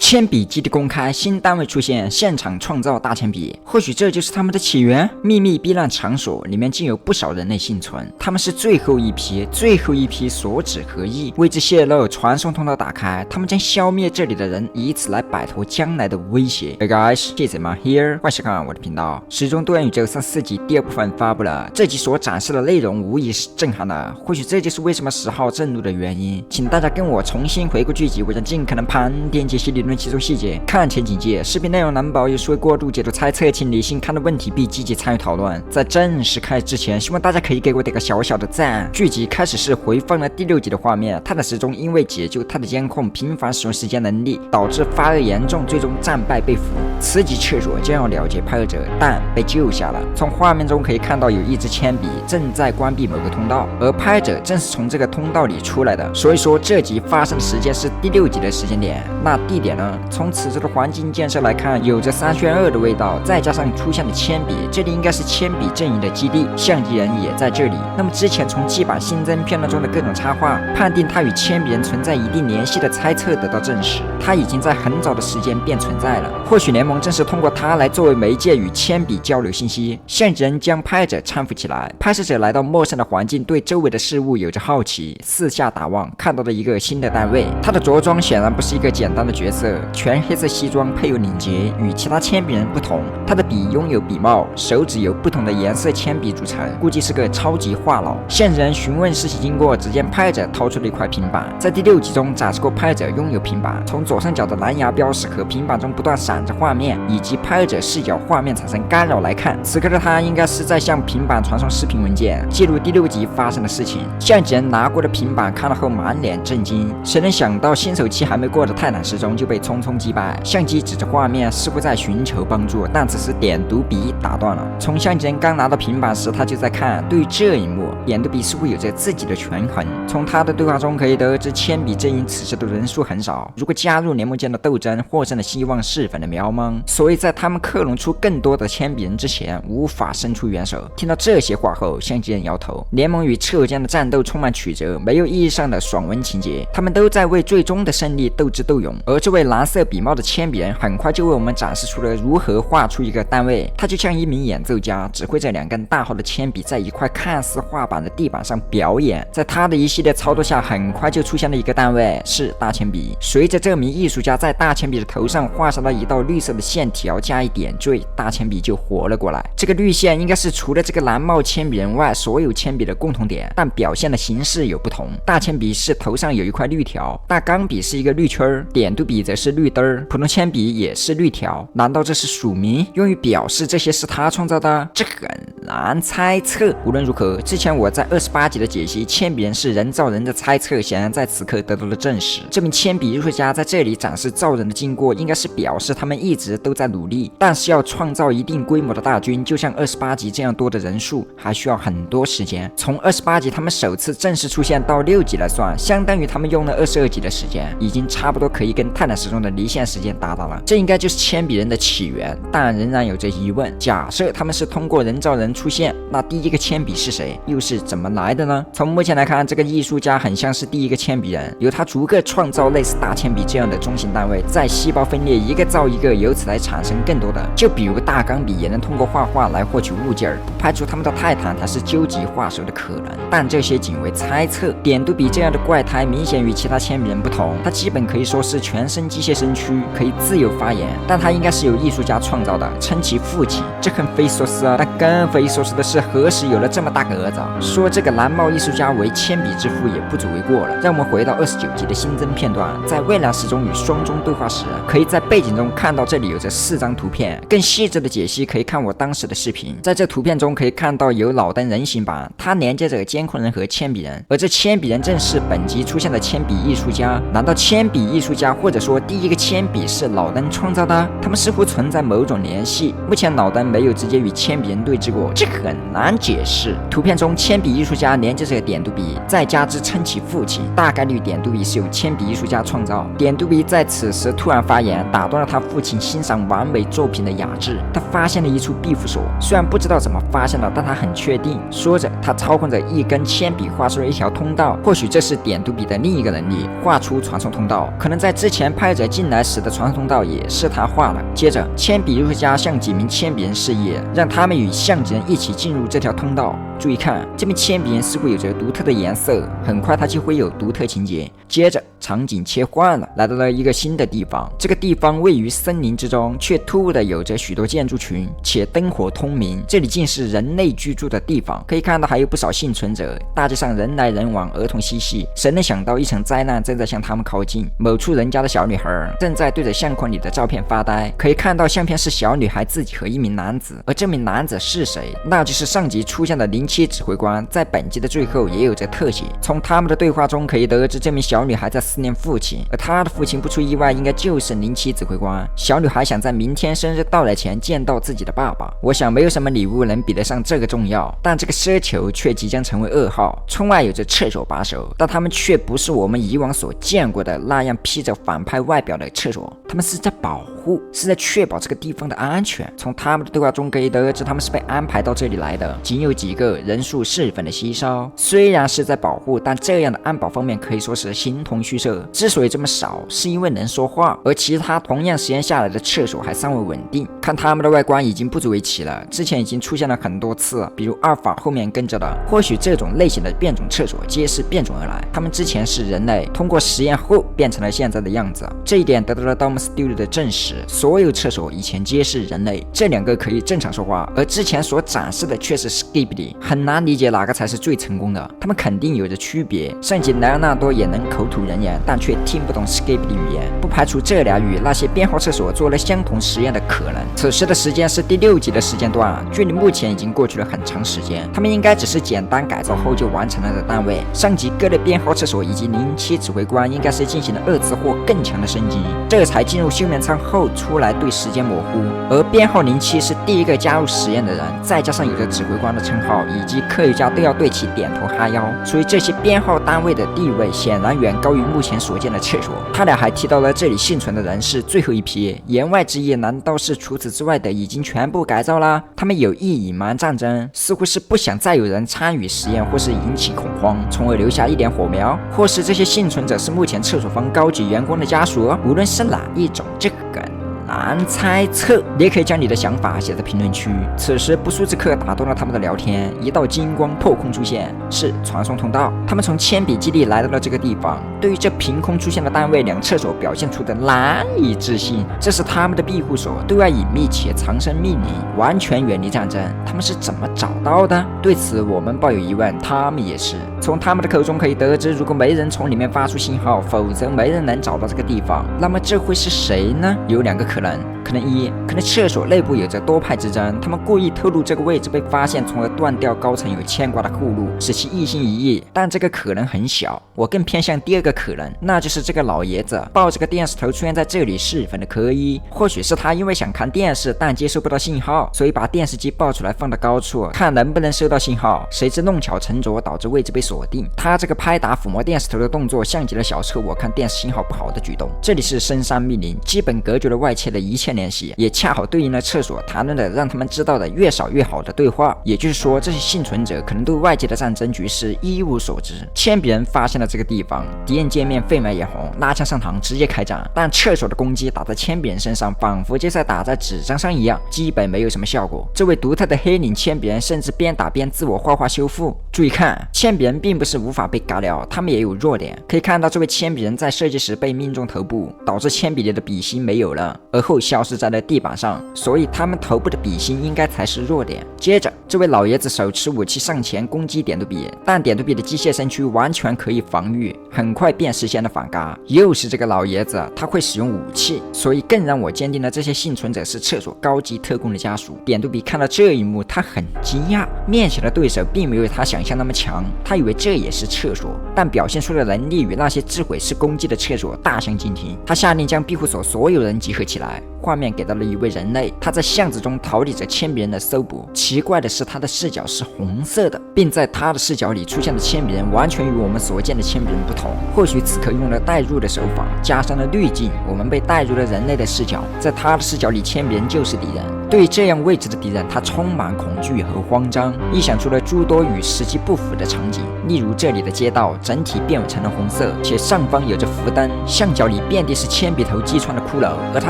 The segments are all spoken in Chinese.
铅笔基地公开，新单位出现，现场创造大铅笔，或许这就是他们的起源。秘密避难场所里面竟有不少人类幸存，他们是最后一批所指何意？位置泄露，传送通道打开，他们将消灭这里的人，以此来摆脱将来的威胁。Hey guys， 记者们 here， 欢迎收看我的频道。时钟多元宇宙4集第2部分发布了，这集所展示的内容无疑是震撼的，或许这就是为什么10号震怒的原因。请大家跟我重新回顾剧集，我将尽可能盘点解析理论其中细节。看前警戒，视频内容难保有所谓过度解读猜测，请理性看待问题并积极参与讨论。在正式开始之前，希望大家可以给我点个小小的赞。剧集开始是回放了第6集的画面，泰坦时钟因为解救他的监控频繁使用时间能力，导致发热严重，最终战败被俘。此集赤裸将要了解拍摄者，但被救下了。从画面中可以看到有一支铅笔正在关闭某个通道，而拍者正是从这个通道里出来的。所以说这集发生的时间是第6集的时间点。那地点呢？从此处的环境建设来看，有着3选2的味道，再加上出现的铅笔，这里应该是铅笔阵营的基地，相机人也在这里。那么之前从基版新增片段中的各种插画，判定他与铅笔人存在一定联系的猜测得到证实，他已经在很早的时间便存在了。或许联盟正是通过他来作为媒介与铅笔交流信息。相机人将拍者搀扶起来，拍摄者来到陌生的环境，对周围的事物有着好奇，四下打望，看到了一个新的单位。他的着装显然不是一个简单的角色，全黑色西装配有领结，与其他铅笔人不同，他的笔拥有笔帽，手指由不同的颜色铅笔组成，估计是个超级话痨。线人询问事情经过，只见拍者掏出了一块平板，在第6集中展示过拍者拥有平板，从左上角的蓝牙标识和平板中不断闪着画面，以及拍者视角画面产生干扰来看，此刻的他应该是在向平板传送视频文件，记录第6集发生的事情。相机人拿过的平板看了后满脸震惊，谁能想到新手期还没过的泰坦时钟就被匆匆击败。相机指着画面，似乎在寻求帮助，但此时点读笔打断了。从相机人刚拿到平板时，他就在看。对于这一幕，点读笔似乎有着自己的权衡。从他的对话中可以得知，铅笔阵营此时的人数很少，如果加入联盟间的斗争，获胜的希望十分的渺茫，所以在他们克隆出更多的铅笔人之前，无法伸出援手。听到这些话后，相机人摇头。联盟与赤友间的战斗充满曲折，没有意义上的爽文情节，他们都在为最终的胜利斗智斗勇。而这位蓝色笔帽的铅笔人很快就为我们展示出了如何画出一个单位。他就像一名演奏家，指挥着2根大号的铅笔在一块看似画板的地板上表演。在他的一系列操作下，很快就出现了一个单位，是大铅笔。随着这名艺术家在大铅笔的头上画上了一道绿色的线条加一点缀，大铅笔就活了过来。这个绿线应该是除了这个蓝帽铅笔人外所有铅笔的共同点，但表现的形式有不同。大铅笔是头上有一块绿条，大钢笔是一个绿圈，点读笔则是绿灯儿，普通铅笔也是绿条。难道这是署名，用于表示这些是他创造的？这很难猜测。无论如何，之前我在28集的解析铅笔人是人造人的猜测，显然在此刻得到了证实。这名铅笔艺术家在这里展示造人的经过，应该是表示他们一直都在努力，但是要创造一定规模的大军，就像28集这样多的人数，还需要很多时间。从28集他们首次正式出现到6集来算，相当于他们用了22集的时间，已经差不多可以跟泰坦时钟的离线时间达到了。这应该就是铅笔人的起源，但仍然有着疑问。假设他们是通过人造人出现，那第一个铅笔是谁，又是怎么来的呢？从目前来看，这个艺术家很像是第一个铅笔人，由他逐个创造类似大铅笔这样的中型单位，再细胞分裂一个造一个，由此来产生更多的。就比如大钢笔也能通过画画来获取物件，不排除他们到泰坦才是究极画手的可能，但这些仅为猜测。点读笔这样的怪胎明显与其他铅笔人不同，他基本可以说是全身机械身躯，可以自由发言，但他应该是由艺术家创造的，称其父亲，这很匪夷所思啊。但更匪夷所思的是，何时有了这么大个儿子？说这个蓝帽艺术家为铅笔之父也不足为过了。让我们回到29集的新增片段，在蔚蓝时钟与双钟对话时，可以在背景中看到这里有着4张图片，更细致的解析可以看我当时的视频。在这图片中可以看到有老登人形版，它连接着监控人和铅笔人，而这铅笔人正是本集出现的铅笔艺术家。难道铅笔艺术家或者说第一个铅笔是老登创造的？他们似乎存在某种联系。目前老登没有直接与铅笔人对峙过，这很难解释。图片中铅笔艺术家连接着点读笔，再加之称其父亲，大概率点读笔是由铅笔艺术家创造。点读笔在此时突然发言，打断了他父亲欣赏完美作品的雅致。他发现了一处壁护所。虽然不知道怎么发现的，但他很确定。说着，他操控着一根铅笔画出了一条通道，或许这是点读笔的另一个能力，画出传送通道。可能在之前拍者进来时的传送通道也是他画的。接着，铅笔艺术家向几名铅笔人示意，让他们与象棋人一起进入这条通道。注意看，这名铅笔人似乎有着独特的颜色，很快他就会有独特情节。接着，场景切换了，来到了一个新的地方。这个地方位于森林之中，却突兀的有着许多建筑群，且灯火通明。这里竟是人类居住的地方，可以看到还有不少幸存者，大街上人来人往，儿童嬉戏。谁能想到一场灾难正在向他们靠近？某处人家的小女孩正在对着相框里的照片发呆，可以看到相片是小女孩自己和一名男子，而这名男子是谁？那就是上集出现的07指挥官，在本集的最后也有着特写。从他们的对话中可以得知，这名小女孩在思念父亲，而她的父亲不出意外应该就是07指挥官。小女孩想在明天生日到来前见到自己的爸爸。我想没有什么礼物能比得上这个重要，但这个奢求却即将成为噩耗。窗外有着厕所把手，但他们却不是我们以往所见过的那样披着反派外表的厕所，他们是在保护，是在确保这个地方的安全。从他们的对话中可以得知，他们是被安排到这里来的，仅有几个，人数十分的稀少。虽然是在保护，但这样的安保方面可以说是形同虚设。之所以这么少，是因为能说话，而其他同样实验下来的厕所还尚未稳定。看他们的外观已经不足为奇了，之前已经出现了很多次，比如阿尔法后面跟着的。或许这种类型的变种厕所皆是变种而来，他们之前是人类，通过实验后变成了现在的样子。这一点得到了 Dom Studio 的证实，所有厕所以前皆是人类，这两个可以正常说话，而之前所展示的却是 Skibidi， 很难理解哪个才是最成功的，他们肯定有着区别。上集莱昂纳多也能口吐人言，但却听不懂 Skibidi 语言，不排除这俩与那些编号厕所做了相同实验的可能。此时的时间是第6集的时间段，距离目前已经过去了很长时间，他们应该只是简单改造后就完成了的单位。上集各类编号厕所以及07指挥官应该是进行了2次或更强的升级，这才进入休眠舱后出来对时间模糊。而编号07是第一个加入实验的人，再加上有着指挥官的称号，以及科学家都要对其点头哈腰，所以这些编号单位的地位显然远高于目前所见的厕所。他俩还提到了这里幸存的人是最后一批，言外之意难道是除此之外的已经全部改造了？他们有意隐瞒战争，似乎是不想再有人参与实验或是引起恐慌，从而留下一点火苗，或是这些幸存者是目前厕所方高级员工的家属。无论是哪一种，这个梗难猜测，你也可以将你的想法写在评论区。此时不速之客打断了他们的聊天，一道金光破空出现，是传送通道。他们从铅笔基地来到了这个地方，对于这凭空出现的单位两厕所表现出的难以置信。这是他们的庇护所，对外隐秘且藏身密林，完全远离战争。他们是怎么找到的？对此我们抱有疑问，他们也是。从他们的口中可以得知，如果没人从里面发出信号，否则没人能找到这个地方。那么这会是谁呢？有两个可能，可能厕所内部有着多派之争，他们故意透露这个位置被发现，从而断掉高层有牵挂的后路，使其一心一意。但这个可能很小，我更偏向第二个可能，那就是这个老爷子抱着个电视头出现在这里十分的可疑。或许是他因为想看电视，但接收不到信号，所以把电视机抱出来放到高处，看能不能收到信号。谁知弄巧成拙，导致位置被锁定。他这个拍打抚摸电视头的动作，像极了小时候我看电视信号不好的举动。这里是深山密林，基本隔绝了外界的一切联系，也恰好对应了厕所谈论的让他们知道的越少越好的对话。也就是说，这些幸存者可能对外界的战争局势一无所知。铅笔人发现了这个地方，敌人见面沸脉眼红，拉枪上膛直接开战。但厕所的攻击打在铅笔人身上，仿佛就在打在纸张上一样，基本没有什么效果。这位独特的黑领铅笔人甚至边打边自我画画修复。注意看，铅笔人并不是无法被嘎掉，他们也有弱点。可以看到，这位铅笔人在设计时被命中头部，导致铅笔里的笔芯没有了，而后消失在了地板上，所以他们头部的笔芯应该才是弱点。接着，这位老爷子手持武器上前攻击点读笔，但点读笔的机械身躯完全可以防御，很快便实现了反嘎。又是这个老爷子，他会使用武器，所以更让我坚定了这些幸存者是厕所高级特工的家属。点读笔看到这一幕，他很惊讶，面前的对手并没有他想象那么强，他以为这也是厕所，但表现出的能力与那些自毁式攻击的厕所大相径庭。他下令将庇护所所有人集合起来。画面面给到了一位人类，他在巷子中逃离着铅笔人的搜捕。奇怪的是，他的视角是红色的，并在他的视角里出现的铅笔人完全与我们所见的铅笔人不同。或许此刻用了代入的手法，加上了滤镜，我们被带入了人类的视角，在他的视角里，铅笔人就是敌人。对于这样未知的敌人，他充满恐惧和慌张，臆想出了诸多与实际不符的场景。例如，这里的街道整体变成了红色，且上方有着浮灯，巷角里遍地是铅笔头击穿的骷髅，而他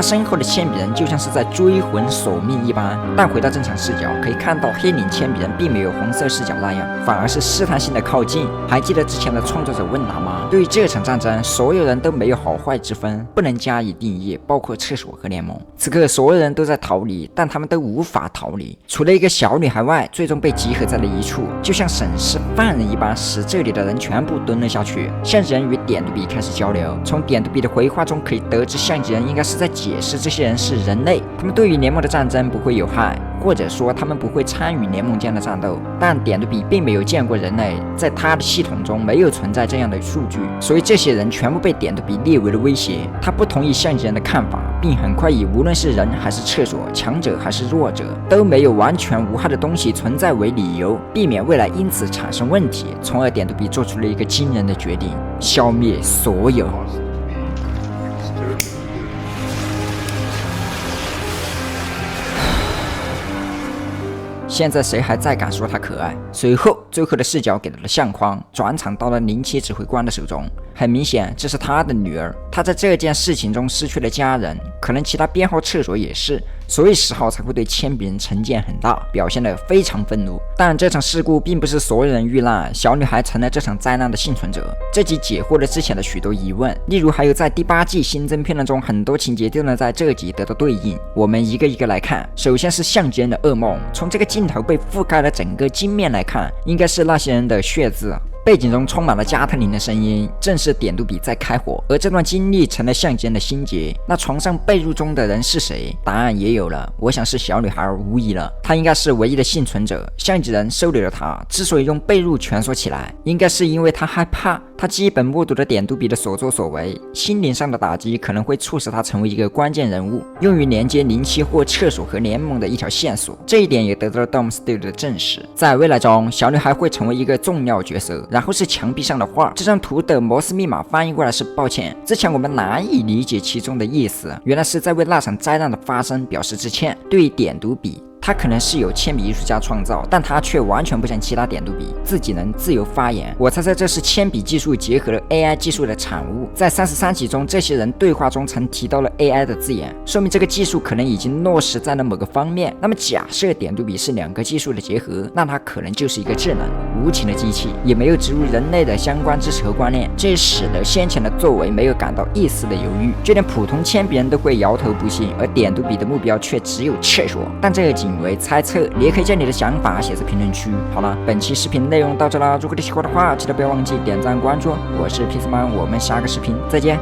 身后的铅笔人就像是在追魂索命一般。但回到正常视角，可以看到黑领铅笔人并没有红色视角那样，反而是试探性的靠近。还记得之前的创作者问答吗？对于这场战争，所有人都没有好坏之分，不能加以定义，包括厕所和联盟。此刻所有人都在逃离，但他们都无法逃离，除了一个小女孩外，最终被集合在了一处，就像审视犯人一般，使这里的人全部蹲了下去。象棋人与点读笔开始交流，从点读笔的回话中可以得知，象棋人应该是在解释这些人是人类，他们对于联盟的战争不会有害，或者说他们不会参与联盟间的战斗。但点读笔并没有见过人类，在他的系统中没有存在这样的数据，所以这些人全部被点读笔列为了威胁。他不同意象棋人的看法，并很快以无论是人还是厕所，强者还是弱者都没有完全无害的东西存在为理由，避免未来因此产生问题，从而点读笔做出了一个惊人的决定：消灭所有。现在谁还再敢说他可爱？随后，最后的视角给到了相框，转场到了07指挥官的手中。很明显，这是他的女儿。他在这件事情中失去了家人，可能其他编号厕所也是，所以10号才会对铅笔人成见很大，表现得非常愤怒。但这场事故并不是所有人遇难，小女孩成了这场灾难的幸存者。这集解惑了之前的许多疑问，例如还有在第8季新增片段中，很多情节都能在这集得到对应。我们一个一个来看。首先是象棋人的噩梦，从这个镜头被覆盖了整个镜面来看，应该是那些人的血渍。背景中充满了加特林的声音，正是点读笔在开火，而这段经历成了象棋人的心结。那床上被褥中的人是谁？答案也有了，我想是小女孩无疑了，她应该是唯一的幸存者。象棋人收留了她，之所以用被褥蜷缩起来，应该是因为她害怕。他基本目睹了点读笔的所作所为，心灵上的打击可能会促使他成为一个关键人物，用于连接07或厕所和联盟的一条线索。这一点也得到了 Dom Studio 的证实。在未来中，小女孩会成为一个重要角色。然后是墙壁上的画，这张图的摩斯密码翻译过来是抱歉。之前我们难以理解其中的意思，原来是在为那场灾难的发生表示致歉。对于点读笔，他可能是由铅笔艺术家创造，但他却完全不像其他点读笔自己能自由发言。我猜测这是铅笔技术结合了 AI 技术的产物。在33集中，这些人对话中曾提到了 AI 的字眼，说明这个技术可能已经落实在了某个方面。那么假设点读笔是2个技术的结合，那它可能就是一个智能无情的机器，也没有植入人类的相关知识和观念，这使得先前的作为没有感到一丝的犹豫，就连普通铅笔人都会摇头不信，而点读笔的目标却只有厕所。但这个仅为猜测，你也可以将你的想法写在评论区。好了，本期视频内容到这了，如果你喜欢的话，记得不要忘记点赞关注。我是 Pizzaman，我们下个视频再见。